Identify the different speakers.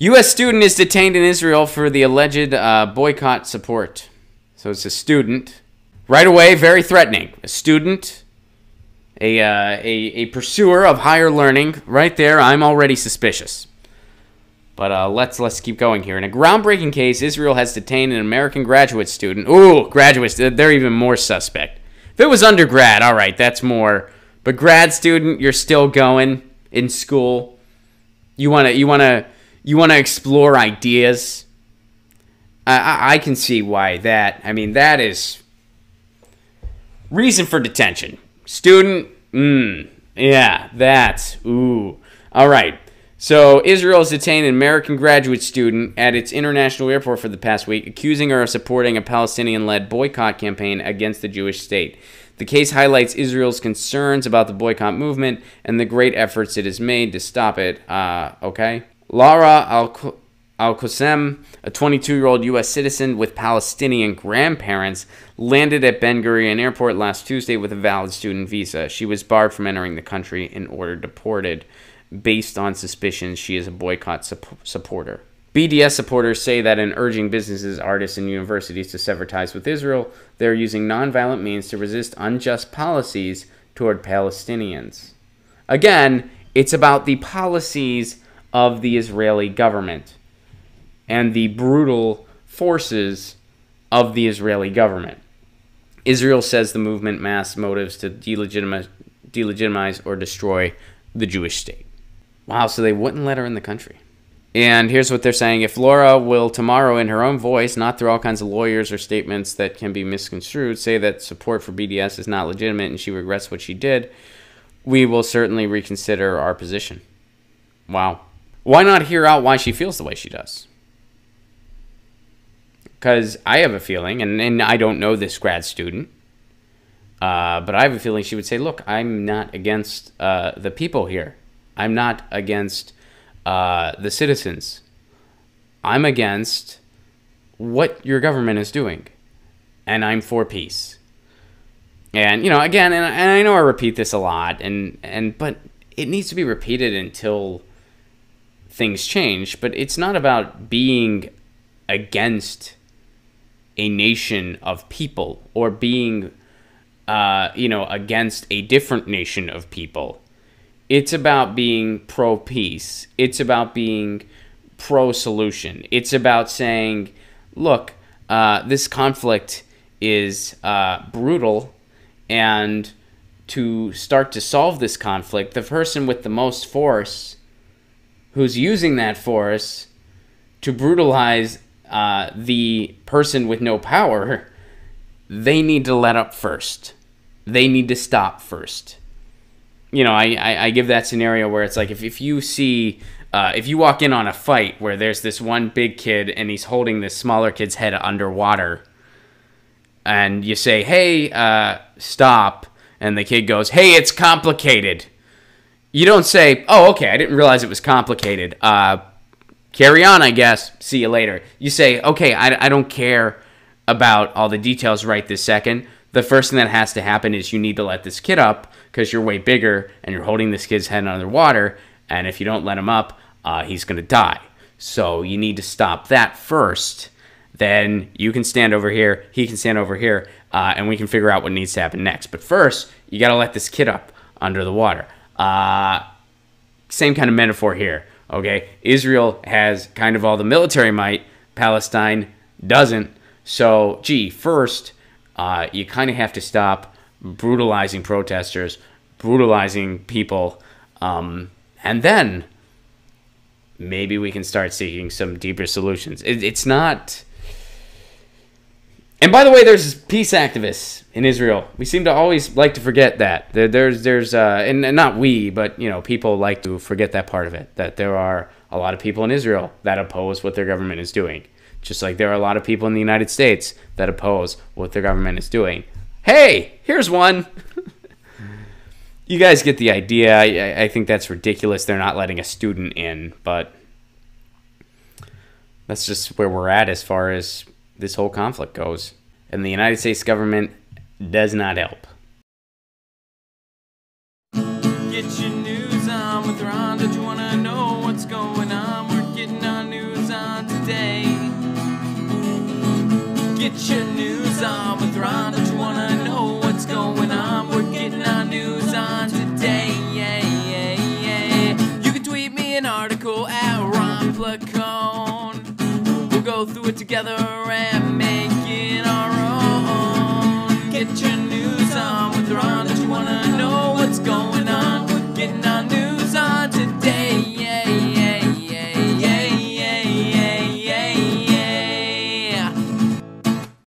Speaker 1: U.S. student is detained in Israel for the alleged boycott support. So it's a student. Right away, very threatening. A student, a pursuer of higher learning. Right there, I'm already suspicious. But let's keep going here. In a groundbreaking case, Israel has detained an American graduate student. Ooh, graduates, they're even more suspect. If it was undergrad, all right, that's more. But grad student, you're still going in school. You wanna explore ideas. I can see why that. I mean, that is reason for detention. Student, yeah, that's ooh. All right. So Israel has detained an American graduate student at its international airport for the past week, accusing her of supporting a Palestinian-led boycott campaign against the Jewish state. The case highlights Israel's concerns about the boycott movement and the great efforts it has made to stop it. Okay. Laura Al-Qasem, a 22-year-old U.S. citizen with Palestinian grandparents, landed at Ben Gurion Airport last Tuesday with a valid student visa. She was barred from entering the country and ordered deported based on suspicions she is a boycott supporter. BDS supporters say that in urging businesses, artists, and universities to sever ties with Israel, they are using nonviolent means to resist unjust policies toward Palestinians. Again, it's about the policies of the Israeli government and the brutal forces of the Israeli government. Israel says the movement masked motives to delegitimize or destroy the Jewish state. Wow, so they wouldn't let her in the country. And here's what they're saying. If Laura will tomorrow, in her own voice, not through all kinds of lawyers or statements that can be misconstrued, say that support for BDS is not legitimate and she regrets what she did, we will certainly reconsider our position. Wow. Why not hear out why she feels the way she does? Because I have a feeling, and I don't know this grad student, but I have a feeling she would say, look, I'm not against the people here. I'm not against the citizens. I'm against what your government is doing, and I'm for peace. And, you know, again, and I know I repeat this a lot, but it needs to be repeated until things change. But it's not about being against a nation of people or being, against a different nation of people. It's about being pro-peace. It's about being pro-solution. It's about saying, look, this conflict is brutal, and to start to solve this conflict, the person with the most force who's using that force to brutalize the person with no power, they need to let up first. They need to stop first. You know, I give that scenario where it's like if you see, if you walk in on a fight where there's this one big kid and he's holding this smaller kid's head underwater, and you say, hey, stop, and the kid goes, hey, it's complicated. You don't say, oh, okay, I didn't realize it was complicated. Carry on, I guess. See you later. You say, okay, I don't care about all the details right this second. The first thing that has to happen is you need to let this kid up because you're way bigger and you're holding this kid's head underwater, and if you don't let him up, he's going to die. So you need to stop that first. Then you can stand over here, he can stand over here, and we can figure out what needs to happen next. But first, you got to let this kid up under the water. Same kind of metaphor here, okay? Israel has kind of all the military might. Palestine doesn't. So, first, you kind of have to stop brutalizing protesters, brutalizing people, and then maybe we can start seeking some deeper solutions. It's not... And by the way, there's peace activists in Israel. We seem to always like to forget that. And not we, but, you know, people like to forget that part of it, that there are a lot of people in Israel that oppose what their government is doing. Just like there are a lot of people in the United States that oppose what their government is doing. Hey, here's one. You guys get the idea. I think that's ridiculous. They're not letting a student in, but that's just where we're at as far as this whole conflict goes. And the United States government does not help.
Speaker 2: Get your news on with Ron. Don't you want to know what's going on? We're getting our news
Speaker 1: Get your news on with Ron. Don't you wanna know what's going on? We're getting our news on today. You can tweet me an article at Ron Placone. We'll go through it together and make it our own. Get your